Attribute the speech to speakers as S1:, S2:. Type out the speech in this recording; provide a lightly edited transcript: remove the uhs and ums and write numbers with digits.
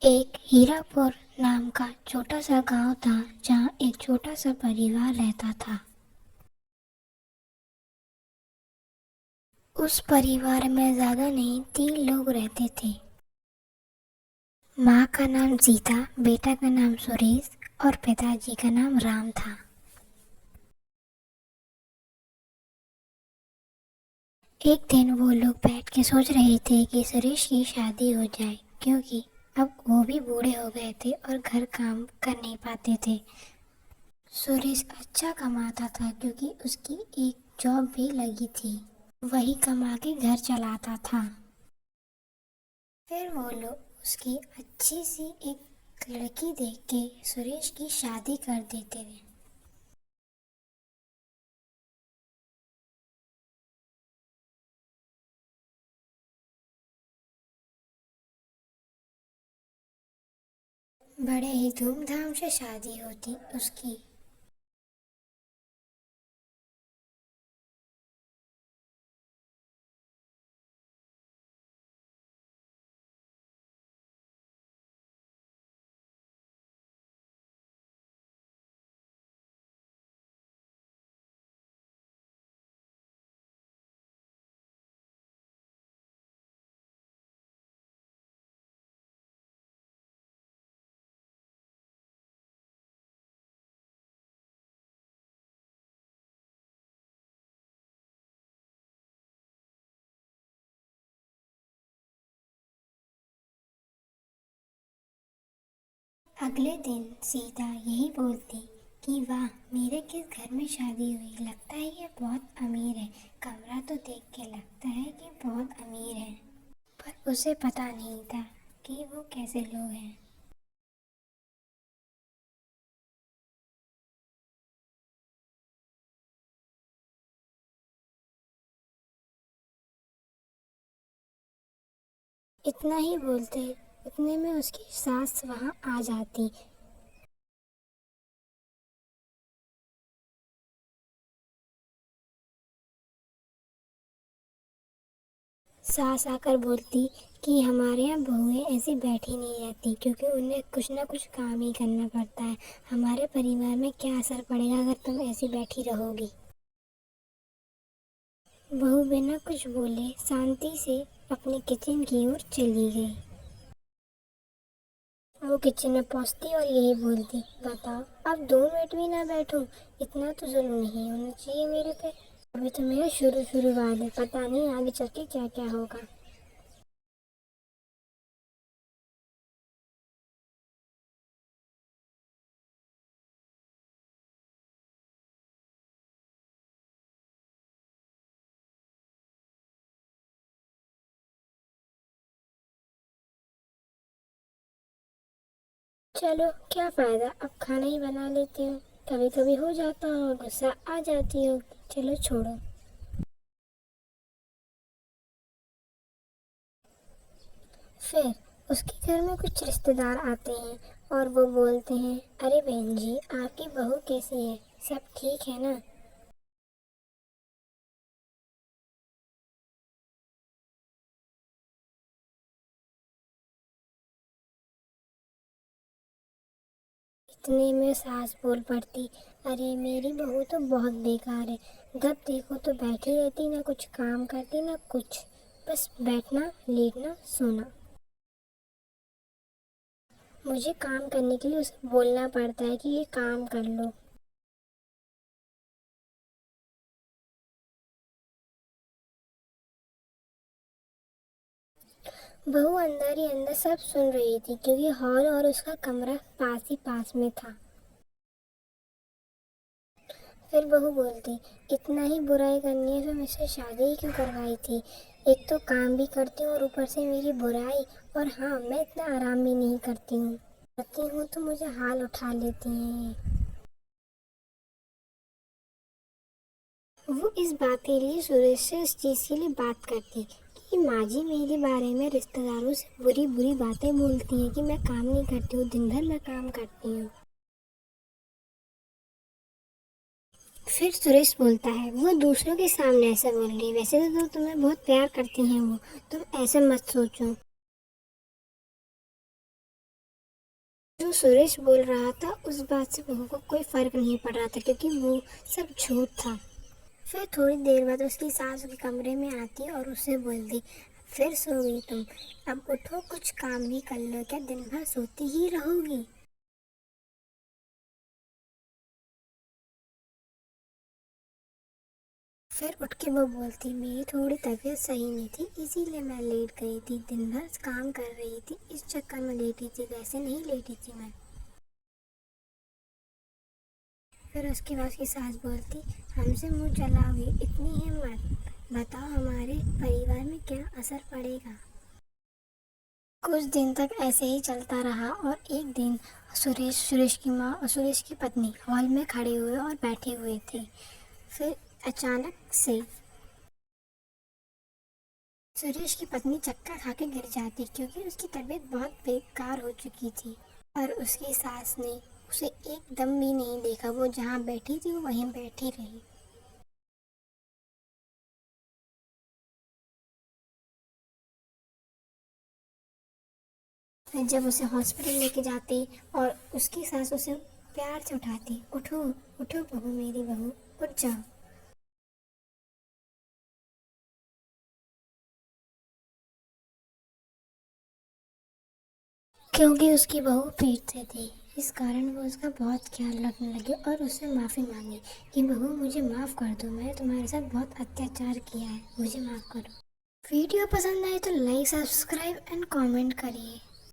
S1: एक हीरापुर नाम का छोटा सा गांव था जहां एक छोटा सा परिवार रहता था। उस परिवार में ज्यादा नहीं 3 लोग रहते थे। माँ का नाम सीता, बेटा का नाम सुरेश और पिताजी का नाम राम था। एक दिन वो लोग बैठ के सोच रहे थे कि सुरेश की शादी हो जाए, क्योंकि अब वो भी बूढ़े हो गए थे और घर काम कर नहीं पाते थे। सुरेश अच्छा कमाता था क्योंकि उसकी एक जॉब भी लगी थी। वही कमा के घर चलाता था। फिर वो लोग उसकी अच्छी सी एक लड़की देख के सुरेश की शादी कर देते थे। बड़े ही धूमधाम से शादी होती उसकी। अगले दिन सीता यही बोलती कि वाह, मेरे किस घर में शादी हुई, लगता है ये बहुत अमीर है। कमरा तो देख के लगता है कि बहुत अमीर है। पर उसे पता नहीं था कि वो कैसे लोग हैं। इतना ही बोलते, उतने में उसकी सास वहां आ जाती। सास आकर बोलती कि हमारे यहाँ बहुएं ऐसी बैठी नहीं रहती, क्योंकि उन्हें कुछ ना कुछ काम ही करना पड़ता है। हमारे परिवार में क्या असर पड़ेगा अगर तुम ऐसी बैठी रहोगी। बहू बिना कुछ बोले शांति से अपने किचन की ओर चली गई। वो किचन में पहुंचती और यही बोलती, बताओ, अब 2 मिनट भी ना बैठूं? इतना तो जुल्म नहीं होना चाहिए मेरे पे। अभी तो मेरा शुरू शुरुआत है, पता नहीं आगे चल के क्या क्या होगा। चलो, क्या फायदा, अब खाना ही बना लेती हूँ। कभी कभी हो जाता हो, गुस्सा आ जाती हो। चलो छोड़ो। फिर उसके घर में कुछ रिश्तेदार आते हैं और वो बोलते हैं, अरे बहन जी, आपकी बहू कैसी है, सब ठीक है ना? इतने में सास बोल पड़ती, अरे मेरी बहू तो बहुत बेकार है। जब देखो तो बैठी रहती, ना कुछ काम करती ना कुछ, बस बैठना लेटना सोना। मुझे काम करने के लिए उसे बोलना पड़ता है कि ये काम कर लो। बहू अंदर ही अंदर सब सुन रही थी, क्योंकि हॉल और उसका कमरा पास ही पास में था। फिर बहू बोलती, इतना ही बुराई करनी है तो मुझसे शादी ही क्यों करवाई थी? एक तो काम भी करती हूँ और ऊपर से मेरी बुराई। और हाँ, मैं इतना आराम भी नहीं करती हूँ। करती हूँ तो मुझे हाल उठा लेती हैं। वो इस बात के लिए सुरेश से उस चीज़ के लिए बात करती कि माँ जी मेरे बारे में रिश्तेदारों से बुरी बुरी बातें बोलती हैं कि मैं काम नहीं करती हूँ, दिन भर मैं काम करती हूँ। फिर सुरेश बोलता है, वो दूसरों के सामने ऐसा बोल रही है, वैसे तो तुम्हें बहुत प्यार करती हैं वो, तुम ऐसा मत सोचो। जो सुरेश बोल रहा था उस बात से बहू को कोई फर्क नहीं पड़ रहा था, क्योंकि वो सब झूठ था। फिर थोड़ी देर बाद उसकी सास उसके कमरे में आती और उससे बोलती, फिर सो गई तुम, अब उठो कुछ काम भी कर लो, क्या दिन भर सोती ही रहोगी। फिर उठ के वो बोलती, मेरी थोड़ी तबीयत सही नहीं थी, इसीलिए मैं लेट गई थी, दिन भर काम कर रही थी, इस चक्कर में लेटी थी, वैसे नहीं लेटी थी मैं। फिर उसके बाद उसकी सास बोलती, हमसे मुंह चलाओगी, इतनी हिम्मत, बताओ हमारे परिवार में क्या असर पड़ेगा। कुछ दिन तक ऐसे ही चलता रहा और एक दिन सुरेश की माँ और सुरेश की पत्नी हॉल में खड़े हुए और बैठे हुए थे। फिर अचानक से सुरेश की पत्नी चक्कर खा के गिर जाती, क्योंकि उसकी तबीयत बहुत बेकार हो चुकी थी। और उसकी सास ने उसे एकदम भी नहीं देखा, वो जहाँ बैठी थी वो वहीं बैठी रही। फिर जब उसे हॉस्पिटल लेके जाते और उसकी सास उसे प्यार से उठाती, उठो उठो बहू, मेरी बहू, उठ जाओ। क्योंकि उसकी बहू पेट से थी, इस कारण वो उसका बहुत ख्याल रखने लगी और उससे माफ़ी मांगी कि बहू मुझे माफ़ कर दो, मैंने तुम्हारे साथ बहुत अत्याचार किया है, मुझे माफ़ करो। वीडियो पसंद आए तो लाइक, सब्सक्राइब एंड कमेंट करिए।